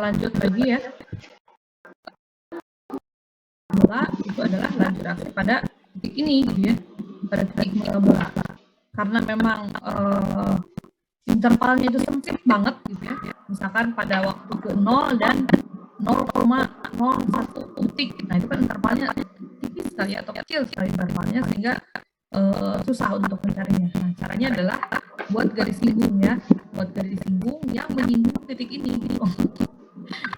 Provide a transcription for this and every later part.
lanjut lagi ya. Itu adalah laju reaksi pada titik ini gitu ya, pada titik mula. Karena memang intervalnya itu sempit banget gitu ya. Misalkan pada waktu ke 0 dan 0,01 detik. Nah, itu kan intervalnya tipis sekali atau kecil sekali intervalnya sehingga susah untuk mencarinya. Nah, caranya adalah buat garis singgung ya, buat garis singgung yang menyinggung titik ini gitu.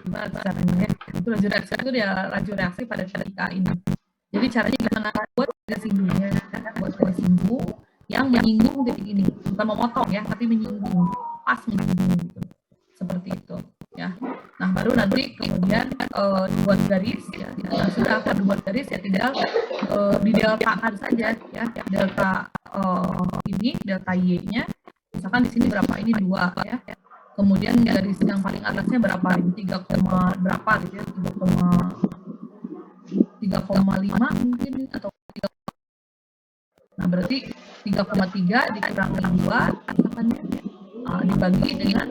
Gimana caranya ya? Itu laju reaksi itu dia laju reaksi pada titik A ini. Jadi caranya gimana buat garis singgungnya? Buat garis singgung yang menyinggung titik ini, bukan memotong ya, tapi menyinggung, pas menyinggung gitu. Seperti itu ya. Nah, baru nanti kemudian dibuat garis ya. Nah, sudah akan dibuat garis ya, tinggal dideltakan saja ya, delta ini, delta Y-nya. Misalkan di sini berapa, ini 2 ya. Kemudian garis yang paling atasnya berapa, ini 3, berapa gitu ya, 3,5 mungkin atau 3. Nah, berarti 3,3 dikurangi 2 misalkan ya, dibagi dengan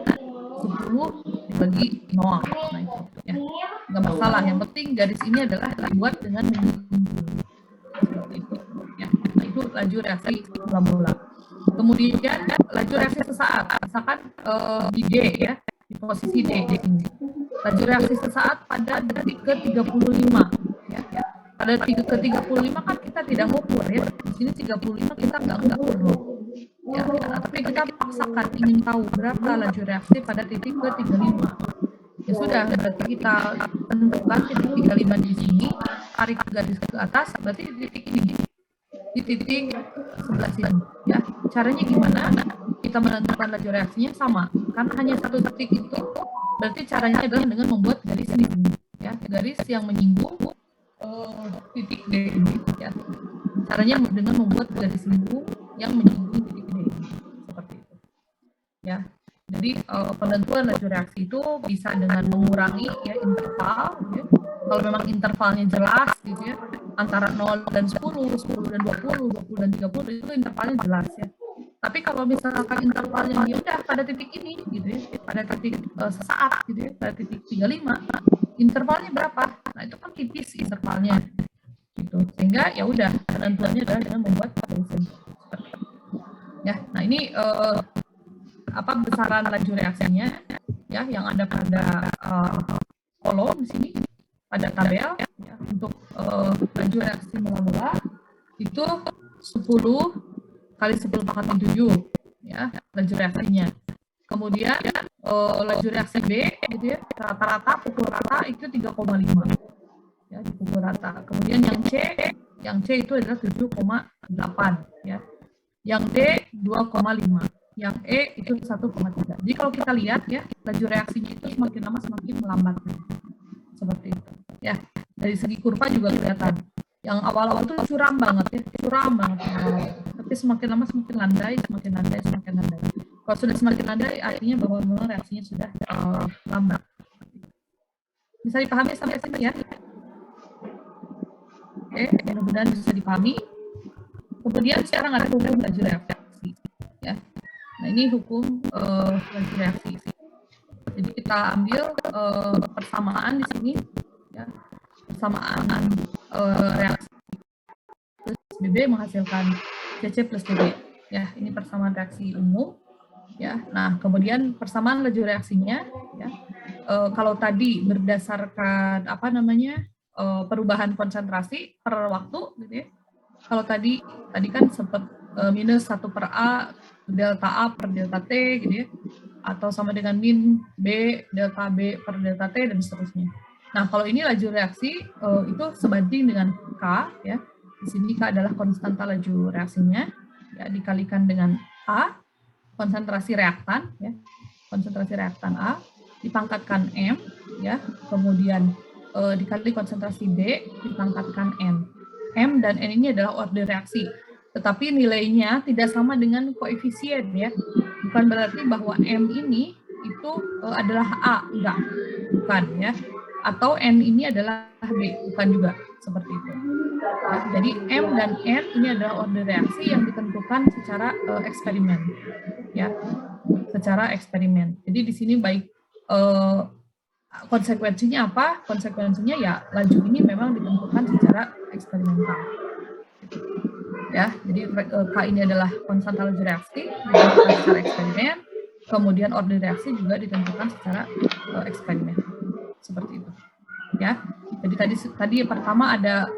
10 dibagi 0. Nah, itu ya. Nggak masalah, yang penting garis ini adalah dibuat dengan menyinggung. Seperti itu ya. Nah, itu laju reaksi mula-mula. Kemudian laju reaksi sesaat, misalkan di D ya, di posisi D di sini. Laju reaksi sesaat pada detik ke-35 ya. Pada ke-35 kan kita tidak ngukur ya. Di sini 35 kita nggak perlu. Ya, tapi kita paksakan ingin tahu berapa laju reaksi pada titik ke-35. Ya sudah, berarti kita tentukan titik 35 di sini, tarik garis ke atas, berarti di titik ini. Di titik sebelah sini ya. Caranya gimana? Kita menentukan laju reaksinya sama, karena hanya satu titik itu. Berarti caranya adalah dengan membuat garis ini ya, garis yang menyinggung titik D ini ya. Caranya dengan membuat garis singgung yang menyinggung titik D ini, seperti itu ya. Jadi penentuan laju reaksi itu bisa dengan mengurangi ya interval ya. Kalau memang intervalnya jelas gitu ya, antara 0 dan 10, 10 dan 20, 20 dan 30 itu intervalnya jelas ya. Tapi kalau misalkan intervalnya ya udah pada titik ini gitu ya, pada titik sesaat gitu ya, pada titik 35, intervalnya berapa? Nah, itu kan tipis intervalnya gitu. Sehingga ya udah penentuannya adalah dengan membuat garis ya. Nah, ini besaran laju reaksinya ya, yang ada pada kolom di sini pada tabel ya, untuk laju reaksi mula-mula itu 10 kali 10 pangkat 7 ya laju reaksinya. Kemudian laju reaksi B gitu ya, rata-rata pukul rata itu 3,5 ya, pukul rata. Kemudian yang C itu adalah 7,8 ya. Yang D 2,5. Yang E itu 1,3. Jadi kalau kita lihat ya, laju reaksinya itu semakin lama semakin melambat. Seperti itu. Ya, dari segi kurva juga kelihatan. Yang awal-awal itu curam banget ya, curam banget. Tapi semakin lama semakin landai, semakin landai, semakin landai. Kalau sudah semakin landai, artinya bahwa memang reaksinya sudah lambat. Bisa dipahami sampai sini ya? Oke, mudah-mudahan bisa dipahami. Kemudian sekarang ada hukum laju reaksi. Ya. Nah, ini hukum laju reaksi. Jadi kita ambil persamaan di sini, ya. Persamaan reaksi plus BB menghasilkan CC plus BB. Ya, ini persamaan reaksi umum. Ya, nah kemudian persamaan laju reaksinya, ya. Kalau tadi berdasarkan perubahan konsentrasi per waktu, gitu ya. Kalau tadi kan sempat minus 1 per A, delta A per delta T gitu ya, atau sama dengan min B, delta B per delta T, dan seterusnya. Nah, kalau ini laju reaksi itu sebanding dengan K ya. Di sini K adalah konstanta laju reaksinya ya, dikalikan dengan A, konsentrasi reaktan ya. Konsentrasi reaktan A dipangkatkan M ya, kemudian dikali konsentrasi B dipangkatkan N. M dan N ini adalah order reaksi, tetapi nilainya tidak sama dengan koefisien ya. Bukan berarti bahwa M ini itu adalah A, enggak, bukan ya. Atau N ini adalah B, bukan juga, seperti itu. Ya, jadi M dan N ini adalah order reaksi yang ditentukan secara eksperimen, ya, secara eksperimen. Jadi di sini baik Konsekuensinya apa? Konsekuensinya ya laju ini memang ditentukan secara eksperimental. Ya, jadi K ini adalah konstan laju reaksi ditentukan secara eksperimen, kemudian order reaksi juga ditentukan secara eksperimen. Seperti itu. Ya. Jadi tadi pertama ada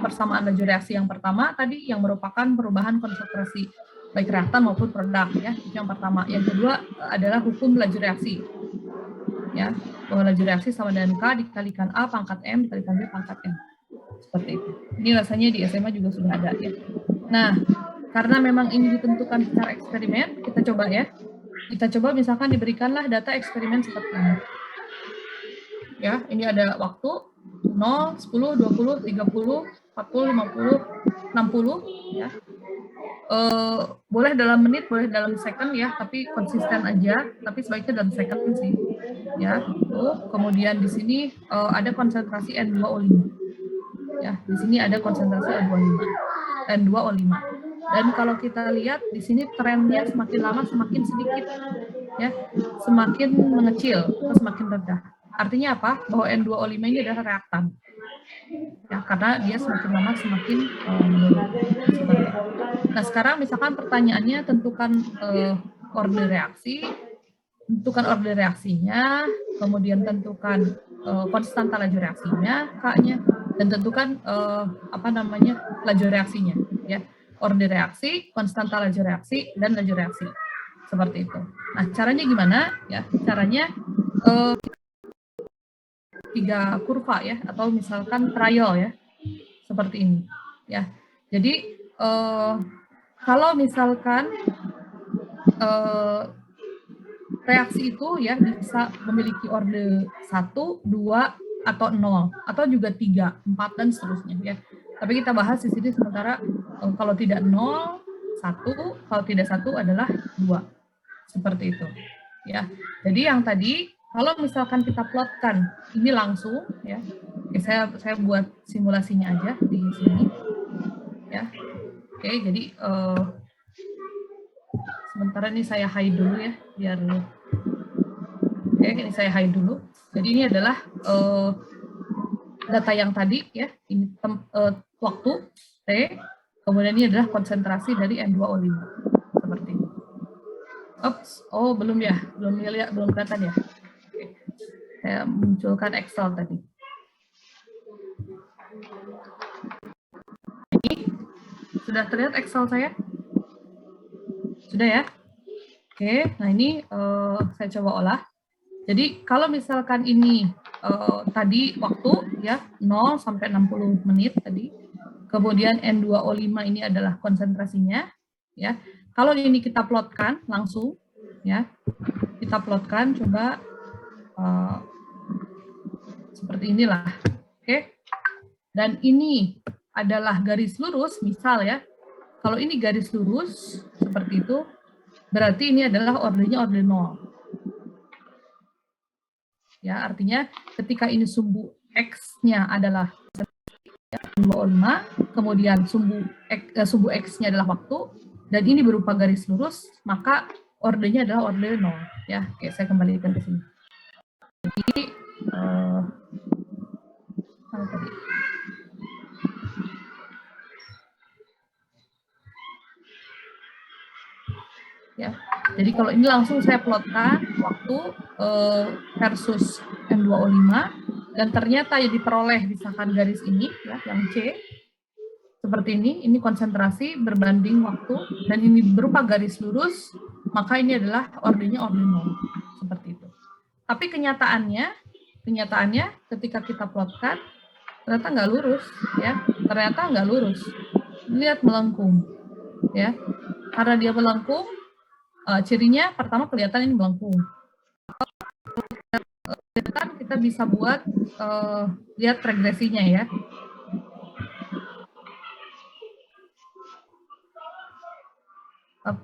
persamaan laju reaksi yang pertama tadi yang merupakan perubahan konsentrasi baik reaktan maupun produk ya. Itu yang pertama. Yang kedua adalah hukum laju reaksi. Ya, bahwa laju reaksi sama dengan K dikalikan A pangkat M dikalikan B pangkat M. Seperti itu. Ini rasanya di SMA juga sudah ada ya. Nah, karena memang ini ditentukan secara eksperimen, kita coba ya. Kita coba misalkan diberikanlah data eksperimen seperti ini. Ya, ini ada waktu 0, 10, 20, 30, 40, 50, 60 ya. Boleh dalam menit, boleh dalam second ya, tapi konsisten aja, tapi sebaiknya dalam second sih. Ya, tuh. Kemudian di sini ada konsentrasi N2O5. Ya, di sini ada konsentrasi N2O5. Dan kalau kita lihat di sini trennya semakin lama semakin sedikit, ya, semakin mengecil atau semakin rendah. Artinya apa? Bahwa N2O5 ini adalah reaktan. Ya, karena dia semakin lama semakin menurun. Nah, sekarang misalkan pertanyaannya tentukan order reaksi, tentukan order reaksinya, kemudian tentukan konstanta laju reaksinya, K-nya, dan tentukan laju reaksinya, ya. Order reaksi, konstanta laju reaksi, dan laju reaksi. Seperti itu. Nah, caranya gimana? Ya, caranya 3 kurva ya, atau misalkan trial ya, seperti ini. Ya, jadi kalau misalkan reaksi itu ya bisa memiliki orde 1, 2, atau 0, atau juga 3, 4, dan seterusnya ya. Tapi kita bahas di sini sementara kalau tidak 0, 1, kalau tidak 1 adalah 2. Seperti itu. Ya. Jadi yang tadi kalau misalkan kita plotkan ini langsung ya. Oke, saya buat simulasinya aja di sini. Ya. Oke, jadi sementara ini saya hide dulu ya biar oke, ini saya hide dulu. Jadi ini adalah data yang tadi ya, ini waktu T, kemudian ini adalah konsentrasi dari N2O5 seperti ini. Oops, oh belum ya, belum kelihatan ya. Oke. Saya munculkan Excel tadi. Ini sudah terlihat Excel saya? Sudah ya? Oke, nah ini saya coba olah. Jadi kalau misalkan ini tadi waktu ya 0 sampai 60 menit tadi, kemudian N2O5 ini adalah konsentrasinya, ya. Kalau ini kita plotkan langsung, ya, kita plotkan coba seperti inilah, oke. Dan ini adalah garis lurus, misal ya, kalau ini garis lurus seperti itu, berarti ini adalah ordernya order 0. Ya, artinya ketika ini sumbu X-nya adalah 2,5, kemudian sumbu X-nya adalah waktu, dan ini berupa garis lurus, maka ordernya adalah order 0. Ya, oke, saya kembalikan ke sini. Jadi, mana tadi? Ya, jadi kalau ini langsung saya plotkan waktu versus N2O5, dan ternyata yang diperoleh misalkan garis ini, ya, yang C, seperti ini konsentrasi berbanding waktu, dan ini berupa garis lurus, maka ini adalah ordernya order 0, seperti itu. Tapi kenyataannya ketika kita plotkan, ternyata nggak lurus, ya, ternyata nggak lurus. Lihat melengkung, ya, karena dia melengkung, cirinya pertama kelihatan ini melengkung. Kita bisa buat lihat regresinya ya.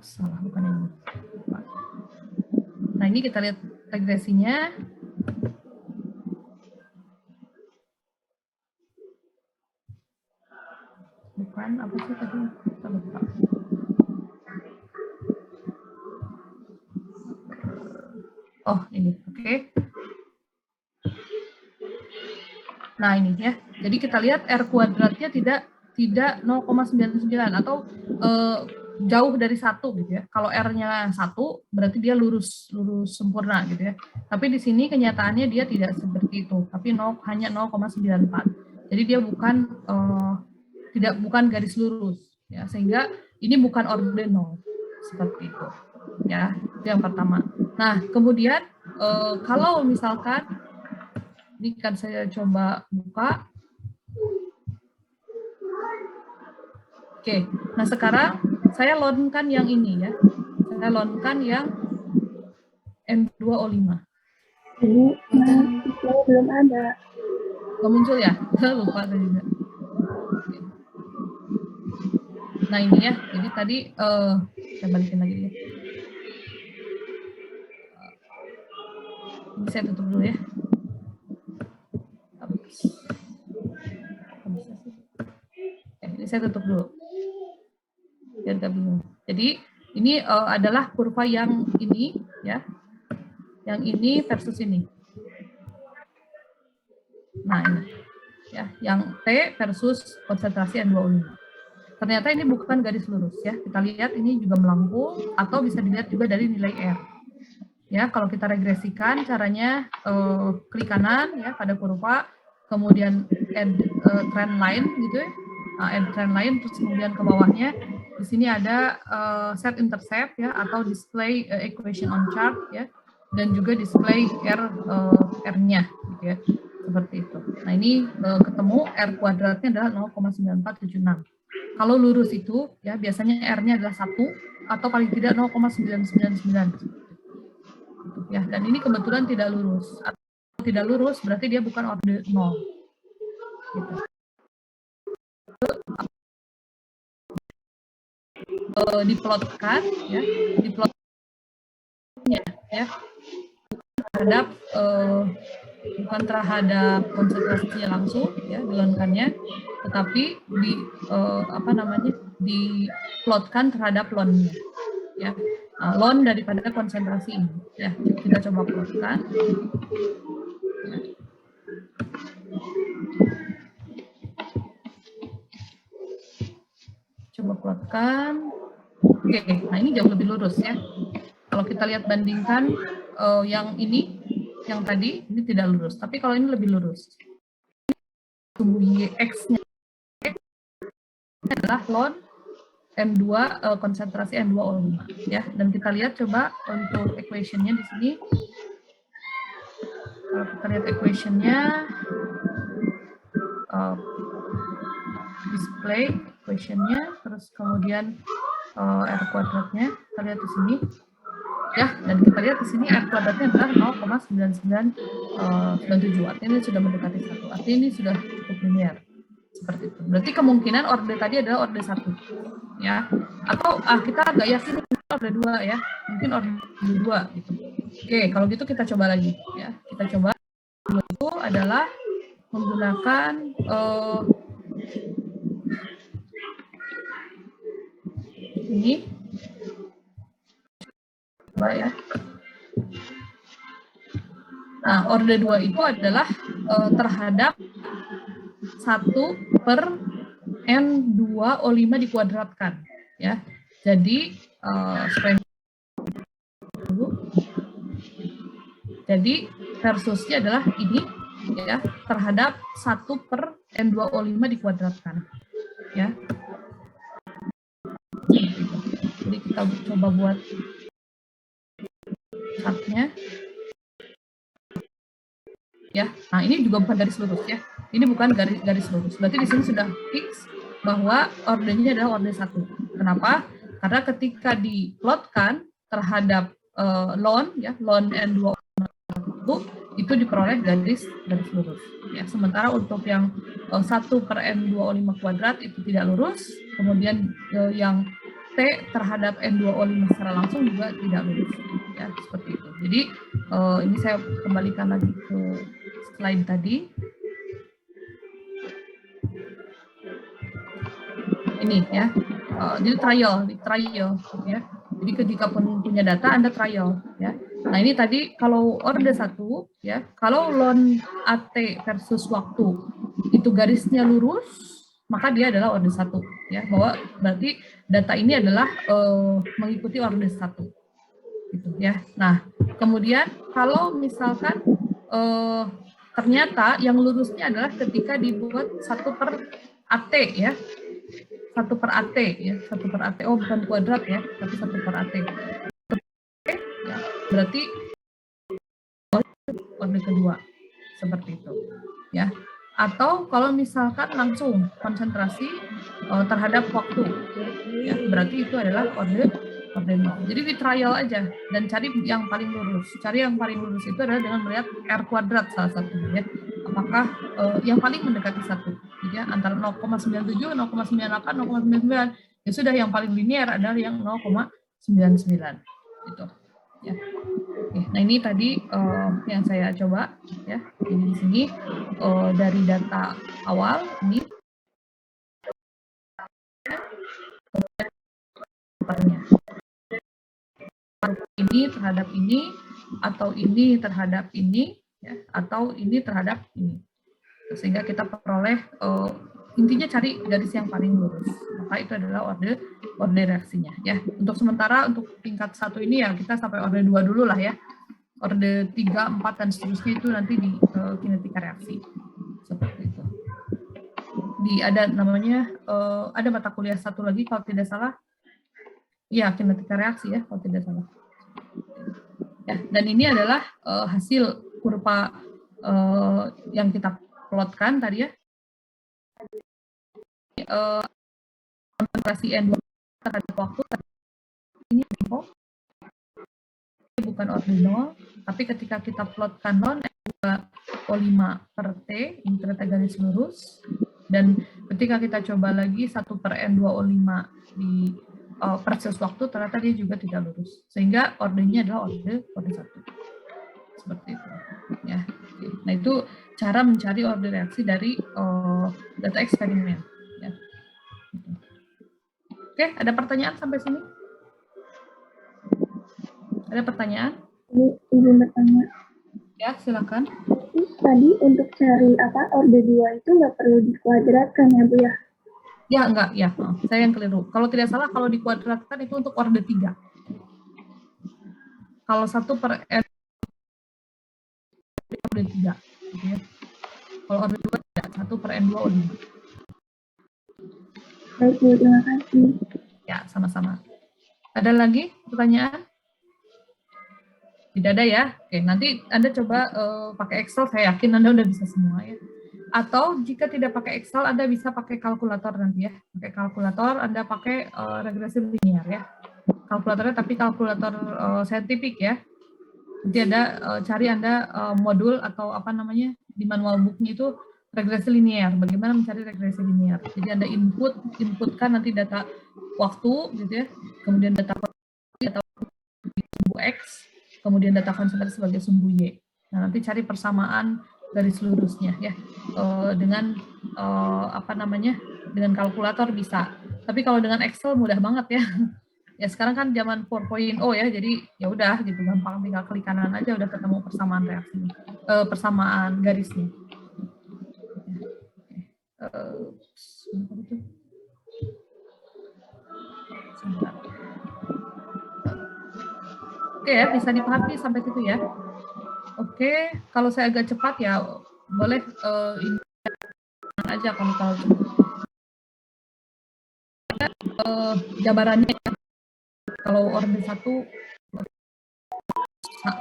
Salah, bukan ini. Nah, ini kita lihat regresinya. Bukan, apa sih tadi? Kita lupa. Oh, ini, oke. Nah ini ya, jadi kita lihat R kuadratnya tidak 0,99 atau jauh dari 1 gitu ya. Kalau R-nya 1 berarti dia lurus sempurna gitu ya. Tapi di sini kenyataannya dia tidak seperti itu, tapi hanya 0,94. Jadi dia bukan garis lurus ya, sehingga ini bukan ordinal seperti itu. Ya, itu yang pertama. Nah, kemudian kalau misalkan ini kan saya coba buka. Oke, nah sekarang saya loadkan yang ini ya. Saya loadkan yang N2O5. Jadi, belum ada. Nggak muncul ya? Lupa tadi juga. Nah ini ya, jadi tadi saya balikin lagi ya. Ini saya tutup dulu ya. Ini saya tutup dulu. Biar nggak bingung. Jadi ini adalah kurva yang ini ya. Yang ini versus ini. Nah ini ya, yang T versus konsentrasi N2O5. Ternyata ini bukan garis lurus ya. Kita lihat ini juga melengkung atau bisa dilihat juga dari nilai R. Ya, kalau kita regresikan caranya klik kanan ya pada kurva, kemudian add trend line gitu ya. Add trend line terus kemudian ke bawahnya di sini ada set intercept ya atau display equation on chart ya, dan juga display R-nya gitu ya. Seperti itu. Nah, ini ketemu R kuadratnya adalah 0,9476. Kalau lurus itu ya biasanya R-nya adalah 1 atau paling tidak 0,999. Ya, dan ini kebetulan tidak lurus. Kalau tidak lurus berarti dia bukan orde 0. Gitu. Diplotkan ya, diplotnya ya terhadap bukan terhadap konsentrasinya langsung ya dilonkannya, tetapi diplotkan terhadap lon-nya ya. Lon daripada konsentrasi ini ya, kita coba plotkan ya. Coba plotkan. Oke, nah ini jauh lebih lurus ya. Kalau kita lihat bandingkan yang ini, yang tadi ini tidak lurus, tapi kalau ini lebih lurus. Sumbu YX-nya adalah lon N2 konsentrasi N2O5 ya, dan kita lihat coba untuk equation-nya di sini. Kalau kita lihat equation-nya display equation-nya, terus kemudian R kuadratnya kita lihat di sini ya, dan kita lihat di sini R kuadratnya adalah 0,9997, artinya ini sudah mendekati 1, artinya ini sudah cukup linear seperti itu. Berarti kemungkinan orde tadi adalah orde 1 ya, atau kita nggak yakin orde 2 ya, mungkin orde 2 gitu. Oke, kalau gitu kita coba lagi ya, kita coba itu adalah menggunakan ini ya. Nah, orde 2 itu adalah terhadap 1 per N2O5 dikuadratkan ya. Jadi jadi versusnya adalah ini ya, terhadap 1 per N2O5 dikuadratkan ya. Jadi kita coba buat chartnya ya. Nah, ini juga bukan garis lurus ya. Ini bukan garis lurus. Berarti di sini sudah fix bahwa ordenya adalah orde 1. Kenapa? Karena ketika diplotkan terhadap lon ya, lon N2 itu diperoleh garis lurus ya. Sementara untuk yang 1 per N2O5 kuadrat itu tidak lurus. Kemudian yang T terhadap N2O5 secara langsung juga tidak lurus ya, seperti itu. Jadi ini saya kembalikan lagi ke slide tadi. Ini ya, jadi trial ya. Jadi jika punya data Anda trial ya. Nah, ini tadi kalau orde 1 ya, kalau lon AT versus waktu itu garisnya lurus, maka dia adalah orde 1 ya, bahwa berarti data ini adalah mengikuti orde 1 gitu ya. Nah, kemudian kalau misalkan ternyata yang lurusnya adalah ketika dibuat 1 per AT ya. 1 per AT ya, 1 per AT. Oh, bukan kuadrat ya, tapi 1 per AT. Ya, berarti orde kedua seperti itu ya. Atau kalau misalkan langsung konsentrasi terhadap waktu ya, berarti itu adalah orde 0. Jadi di trial aja dan cari yang paling lurus. Cari yang paling lurus itu adalah dengan melihat R kuadrat salah satunya ya. Apakah yang paling mendekati 1 gitu ya, antara 0,97, 0,98, 0,99. Ya sudah, yang paling linear adalah yang 0,99 gitu ya. Oke, nah ini tadi yang saya coba ya. Jadi di sini dari data awal ini ini terhadap ini, atau ini terhadap ini ya, atau ini terhadap ini, sehingga kita peroleh intinya cari garis yang paling lurus, maka itu adalah orde reaksinya ya. Untuk sementara untuk tingkat 1 ini ya kita sampai orde 2 dulu lah ya. Orde 3, 4 dan seterusnya itu nanti di kinetika reaksi seperti itu. Ada namanya ada mata kuliah satu lagi kalau tidak salah ya, kinetika reaksi ya kalau tidak salah ya. Dan ini adalah hasil kurva yang kita plotkan tadi ya, konsentrasi N2 terhadap waktu ini bukan ordinal, tapi ketika kita plotkan ln N2O5 per T, ini ternyata garis lurus, dan ketika kita coba lagi 1 per N2O5 di versus waktu, ternyata dia juga tidak lurus, sehingga ordenya adalah orde 1 seperti itu ya. Nah, itu cara mencari orde reaksi dari data eksperimen ya. Oke, ada pertanyaan sampai sini? Ada pertanyaan? Izin bertanya. Ya, silakan. Tadi untuk cari orde 2 itu nggak perlu dikuadratkan ya Bu ya? Ya, enggak, ya. Saya yang keliru. Kalau tidak salah, kalau dikuadratkan itu untuk orde 3. Kalau 1 per N orde 3. Gitu ya. Kalau orde 2 tidak, 1 per N2O5. Baik Bu, terima kasih. Ya, sama-sama. Ada lagi pertanyaan? Tidak ada ya? Oke, nanti Anda coba pakai Excel, saya yakin Anda udah bisa semua ya. Atau jika tidak pakai Excel, Anda bisa pakai kalkulator nanti ya. Pakai kalkulator, Anda pakai regresi linear ya. Kalkulatornya tapi kalkulator saintifik ya. Nanti Anda cari Anda modul atau apa namanya di manual booknya itu regresi linear. Bagaimana mencari regresi linear? Jadi Anda inputkan nanti data waktu gitu ya. Kemudian data sumbu X, kemudian data konsentrasi sebagai sumbu Y. Nah, nanti cari persamaan garis lurusnya ya dengan apa namanya, dengan kalkulator bisa. Tapi kalau dengan Excel mudah banget ya. Ya sekarang kan zaman 4.0 ya, jadi ya udah gitu, gampang, tinggal klik kanan aja udah ketemu persamaan reaksinya, persamaan garisnya. Oke ya, bisa dipahami sampai situ ya. Oke, kalau saya agak cepat ya boleh ini aja kalau jabarannya ya. Kalau orde 1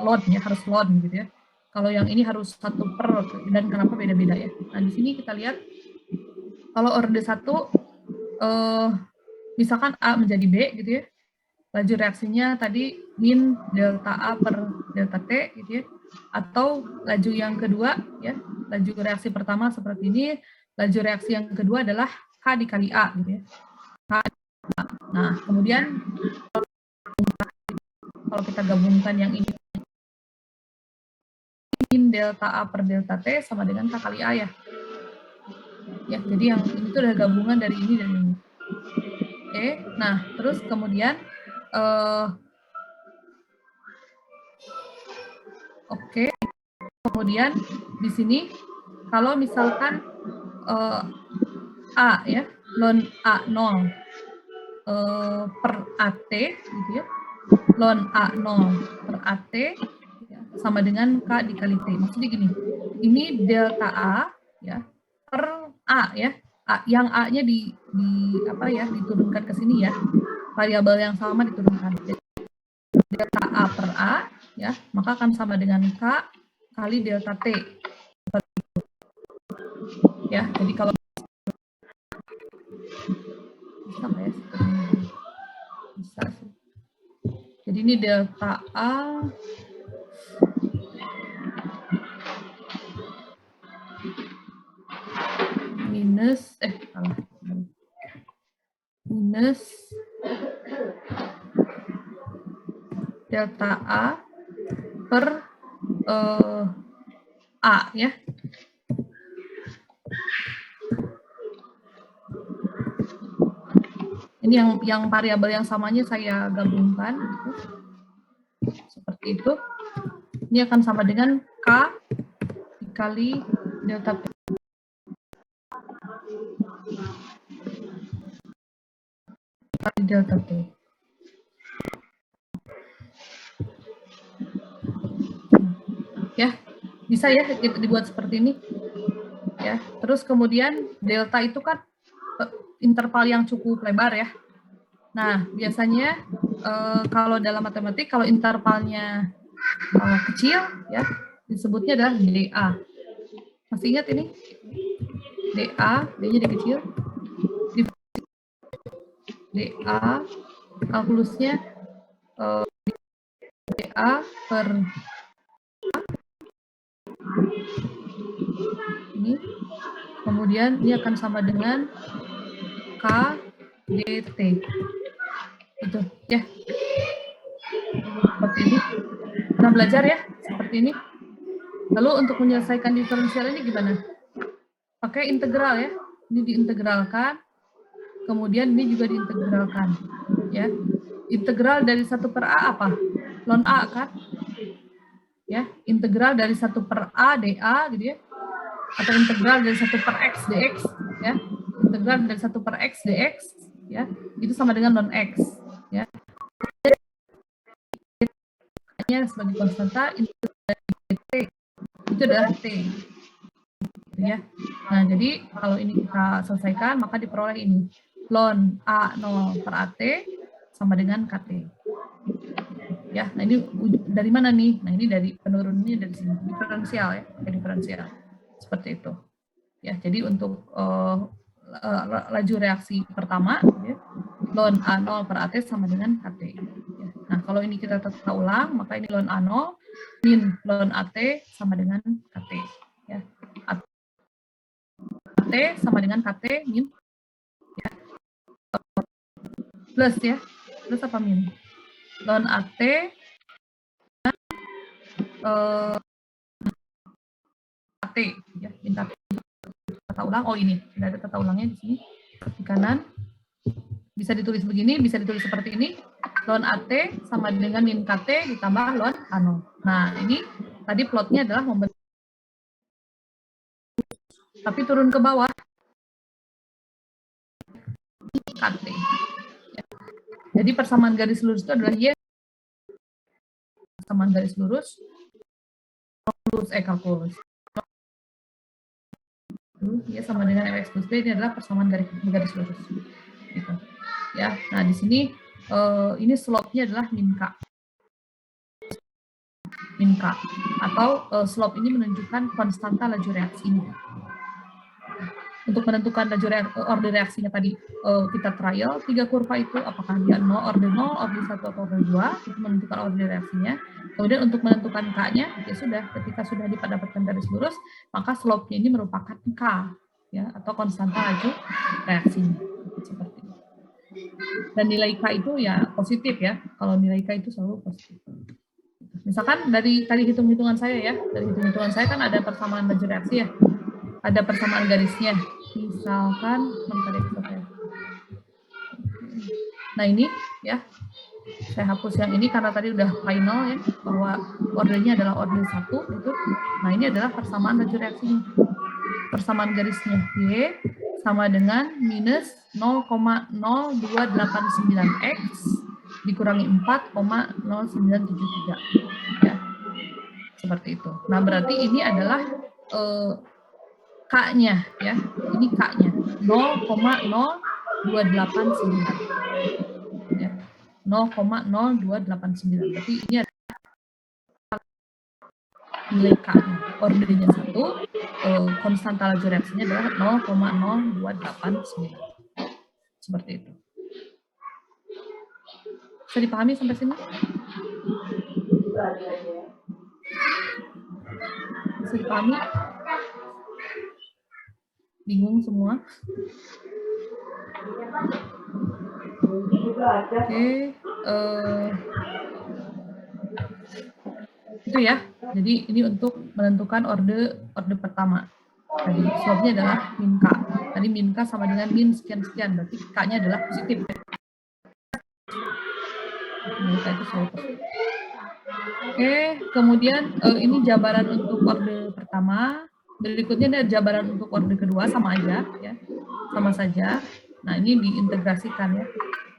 load ya, harus load gitu ya. Kalau yang ini harus 1 per, dan kenapa beda-beda ya. Nah, di sini kita lihat kalau orde 1 misalkan A menjadi B gitu ya. Laju reaksinya tadi min delta A per delta T gitu ya. Atau laju yang kedua ya, laju reaksi pertama seperti ini, laju reaksi yang kedua adalah K dikali A gitu ya. Nah, kemudian kalau kita gabungkan yang ini, min delta A per delta T sama dengan K kali A ya. Ya, jadi yang ini tuh udah gabungan dari ini dan ini. Oke, nah terus kemudian Oke. Kemudian di sini kalau misalkan A ya, ln A0 per AT gitu ya. Ln A0 per AT ya, sama dengan K dikali T. Maksudnya gini, ini delta A ya per A ya. Yang A-nya di apa ya, diturunkan ke sini ya. Variabel yang sama diturunkan. Jadi, delta A per A ya, maka akan sama dengan K kali delta T. Ya, jadi kalau bisa nggak ya? Bisa sih. Jadi ini delta A minus minus delta A per A ya. Ini yang variabel yang samanya saya gabungkan gitu. Seperti itu. Ini akan sama dengan K dikali delta T. Kali delta T. Ya, bisa ya dibuat seperti ini. Ya, terus kemudian delta itu kan interval yang cukup lebar ya. Nah, biasanya kalau dalam matematik kalau intervalnya kecil ya disebutnya adalah DA. Masih ingat ini? DA, D-nya dikecil. DA kalkulusnya DA per ini, kemudian ini akan sama dengan K dt itu ya, seperti ini. Nah, belajar ya seperti ini. Lalu untuk menyelesaikan diferensial ini gimana? Pakai integral ya, ini diintegralkan, kemudian ini juga diintegralkan ya. Integral dari 1 per A apa? Ln A kan? Ya, integral dari 1 per A dA gitu ya. Atau integral dari 1 per X dx ya. Integral dari 1 per X dx ya. Itu sama dengan ln X ya. Hanya sebagai konstanta integral dari T itu adalah T. Gitu ya. Nah, jadi kalau ini kita selesaikan maka diperoleh ini. Ln A0 per AT sama dengan KT. Ya, nah ini dari mana nih? Nah, ini dari penurunannya dari sini, diferensial ya, diferensial. Seperti itu. Ya, jadi untuk laju reaksi pertama ya, ln A0 per AT sama dengan KT. Ya. Nah, kalau ini kita tata ulang, maka ini ln A0 min ln AT sama dengan KT. Ya. AT sama dengan KT min ya. Plus ya. Plus apa min? Ln AT KT ya, minta tata ulang. Oh, ini sudah ada tata ulangnya di sini di kanan. Bisa ditulis begini, bisa ditulis seperti ini. Ln AT sama dengan min KT ditambah ln A0. Nah, ini tadi plotnya adalah membentuk, tapi turun ke bawah KT. Ya. Jadi persamaan garis lurus itu adalah Y. Persamaan garis lurus. Kalkulus. Ya, sama dengan MX plus B, ini adalah persamaan garis lurus. Gitu. Ya, nah di sini ini slope-nya adalah min K. Min K. Atau slope ini menunjukkan konstanta laju reaksinya. Untuk menentukan laju order reaksinya tadi kita trial 3 kurva itu apakah dia 0, order 0, order 1 atau order 2, itu menentukan order reaksinya. Kemudian untuk menentukan K-nya ya sudah, ketika sudah didapatkan garis lurus, maka slope-nya ini merupakan K ya, atau konstanta laju reaksinya. Seperti itu. Dan nilai K itu ya positif ya. Kalau nilai K itu selalu positif. Misalkan dari tadi hitung-hitungan saya ya, dari hitung-hitungan saya kan ada persamaan laju reaksi ya. Ada persamaan garisnya. Misalkan, nah ini ya, saya hapus yang ini karena tadi udah final ya, bahwa ordernya adalah order 1 gitu. Nah, ini adalah persamaan laju reaksinya. Persamaan garisnya Y sama dengan minus 0,0289 X dikurangi 4,0973. Ya, seperti itu. Nah, berarti ini adalah K-nya ya. Ini K-nya 0,0289. Ya. 0,0289. Berarti ini adalah nilai K-nya. Ordernya 1, konstanta laju reaksinya adalah 0,0289. Seperti itu. Bisa dipahami sampai sini? Bisa dipahami? Bingung semua? Oke, itu ya. Jadi ini untuk menentukan orde pertama. Tadi slope-nya adalah min K. Tadi min K sama dengan min sekian-sekian, berarti K-nya adalah positif. Min K itu selalu positif. Oke, kemudian ini jabaran untuk orde pertama. Berikutnya ada jabaran untuk orde kedua, sama aja ya. Sama saja. Nah, ini diintegrasikan ya.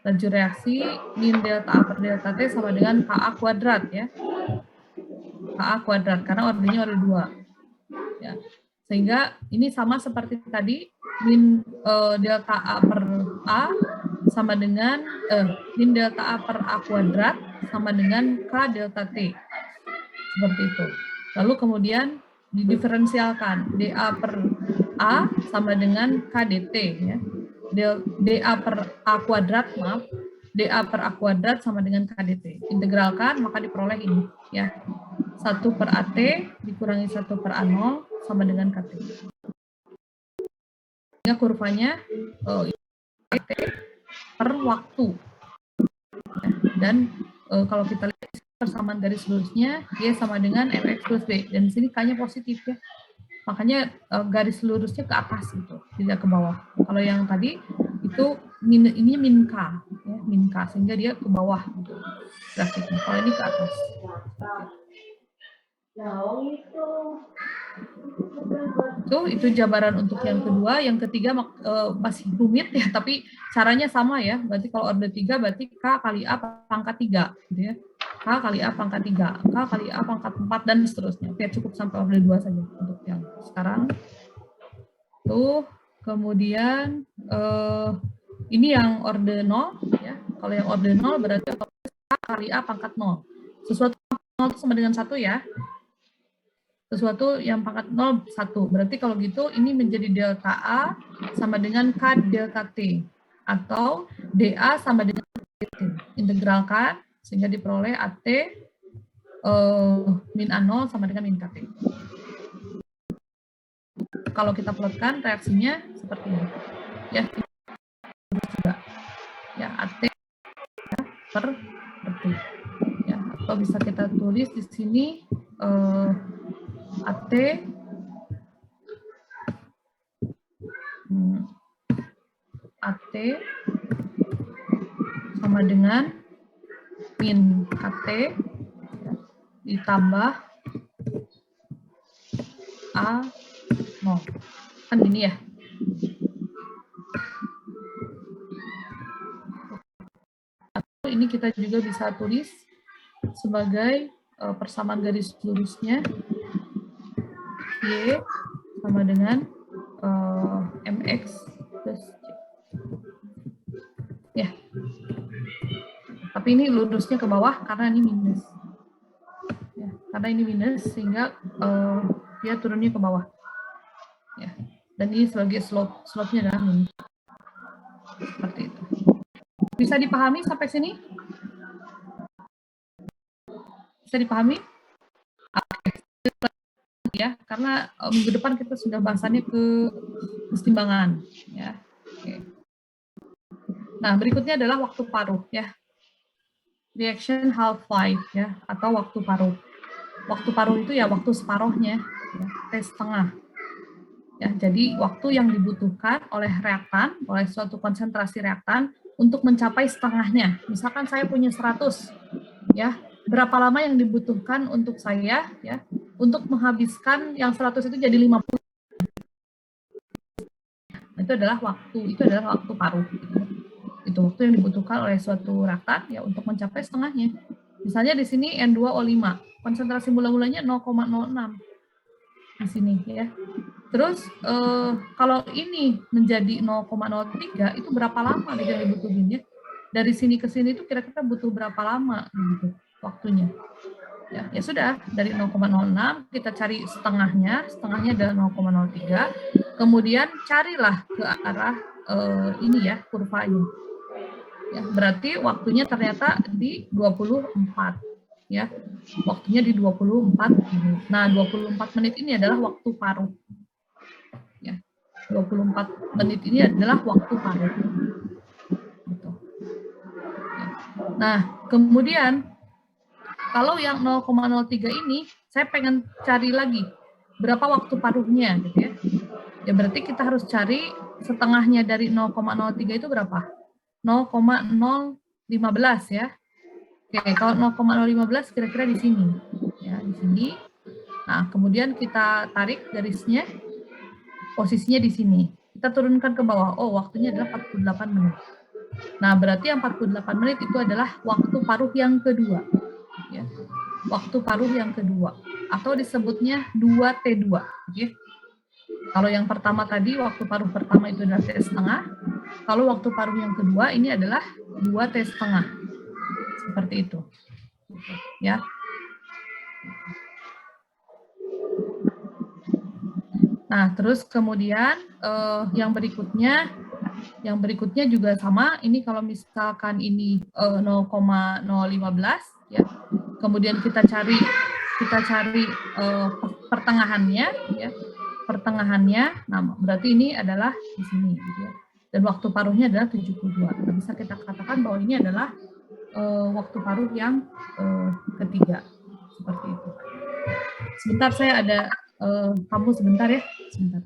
Laju reaksi min delta A per delta T sama dengan KA kuadrat ya. KA kuadrat karena ordenya orde 2. Ya. Sehingga ini sama seperti tadi, min delta A per A sama dengan min delta A per A kuadrat sama dengan K delta T. Seperti itu. Lalu kemudian didiferensialkan dA per A sama dengan KDT ya. dA per A kuadrat, maaf, dA per A kuadrat sama dengan KDT. Integralkan, maka diperoleh ini ya. 1 per AT dikurangi 1 per A0 sama dengan KT. Sehingga kurvanya AT per waktu. Dan kalau kita lihat persamaan garis lurusnya, Y sama dengan MX plus B. Dan di sini K-nya positif ya. Makanya garis lurusnya ke atas gitu, tidak ke bawah. Kalau yang tadi itu ini min K, ya, min K, sehingga dia ke bawah gitu grafiknya. Kalau ini ke atas. Itu jabaran untuk yang kedua. Yang ketiga masih rumit ya, tapi caranya sama ya. Berarti kalau orde 3 berarti K kali A pangkat 3 gitu ya. K kali A pangkat 3, K kali A pangkat 4 dan seterusnya. Oke, cukup sampai orde 2 saja untuk yang sekarang. Tuh, kemudian ini yang orde 0 ya. Kalau yang orde 0 berarti K kali A pangkat 0. Sesuatu yang 0 itu sama dengan 1 ya. Sesuatu yang pangkat 0 1. Berarti kalau gitu ini menjadi delta A sama dengan K delta T atau dA sama dengan T. Integralkan sehingga diperoleh AT min A0 sama dengan min KT. Kalau kita plotkan reaksinya seperti ini. Ya, juga. Ya, AT ya, per T. Ya, atau bisa kita tulis di sini AT sama dengan min KT ya, ditambah A0. Kan ini ya. Atau ini kita juga bisa tulis sebagai persamaan garis lurusnya Y sama dengan MX plus C. Ya. Tapi ini lurusnya ke bawah karena ini minus. Ya, karena ini minus sehingga dia turunnya ke bawah. Ya. Dan ini sebagai slope-nya adalah minus. Seperti itu. Bisa dipahami sampai sini? Bisa dipahami? Ya, karena minggu depan kita sudah bahasannya ke kesetimbangan. Ya. Oke. Nah, berikutnya adalah waktu paruh ya. Reaction half-life ya, atau waktu paruh. Waktu paruh itu ya waktu separuhnya, ya, T setengah. Ya, jadi waktu yang dibutuhkan oleh reaktan, oleh suatu konsentrasi reaktan untuk mencapai setengahnya. Misalkan saya punya 100, ya, berapa lama yang dibutuhkan untuk saya, ya, untuk menghabiskan yang 100 itu jadi 50. Itu adalah waktu paruh. Itu waktu yang dibutuhkan oleh suatu reaktan ya untuk mencapai setengahnya. Misalnya di sini N2O5, konsentrasi mula-mulanya 0,06 di sini ya. Terus kalau ini menjadi 0,03 itu berapa lama yang dibutuhin ya? Dari sini ke sini itu kira-kira butuh berapa lama gitu waktunya? Ya sudah, dari 0,06 kita cari setengahnya adalah 0,03. Kemudian carilah ke arah ini ya kurvanya. Ya, berarti waktunya ternyata di 24 ya. Waktunya di 24 menit. Nah, 24 menit ini adalah waktu paruh. Ya. 24 menit ini adalah waktu paruh. Gitu. Ya. Nah, kemudian kalau yang 0,03 ini saya pengen cari lagi berapa waktu paruhnya gitu ya. Ya berarti kita harus cari setengahnya dari 0,03 itu berapa? 0,015 ya. Oke, kalau 0,015 kira-kira di sini. Ya, di sini. Nah, kemudian kita tarik garisnya, posisinya di sini. Kita turunkan ke bawah. Oh, waktunya adalah 48 menit. Nah, berarti yang 48 menit itu adalah waktu paruh yang kedua. Ya. Waktu paruh yang kedua. Atau disebutnya 2T2. Ya. Kalau yang pertama tadi, waktu paruh pertama itu adalah T setengah. Kalau waktu paruh yang kedua ini adalah 2T setengah. Seperti itu. Ya. Nah, terus kemudian yang berikutnya juga sama. Ini kalau misalkan ini 0,015 ya. Kemudian kita cari pertengahannya ya. Pertengahannya, nah berarti ini adalah di sini gitu ya. Dan waktu paruhnya adalah 72. Nah, bisa kita katakan bahwa ini adalah waktu paruh yang ketiga. Seperti itu. Sebentar, saya ada kamu sebentar ya. Sebentar.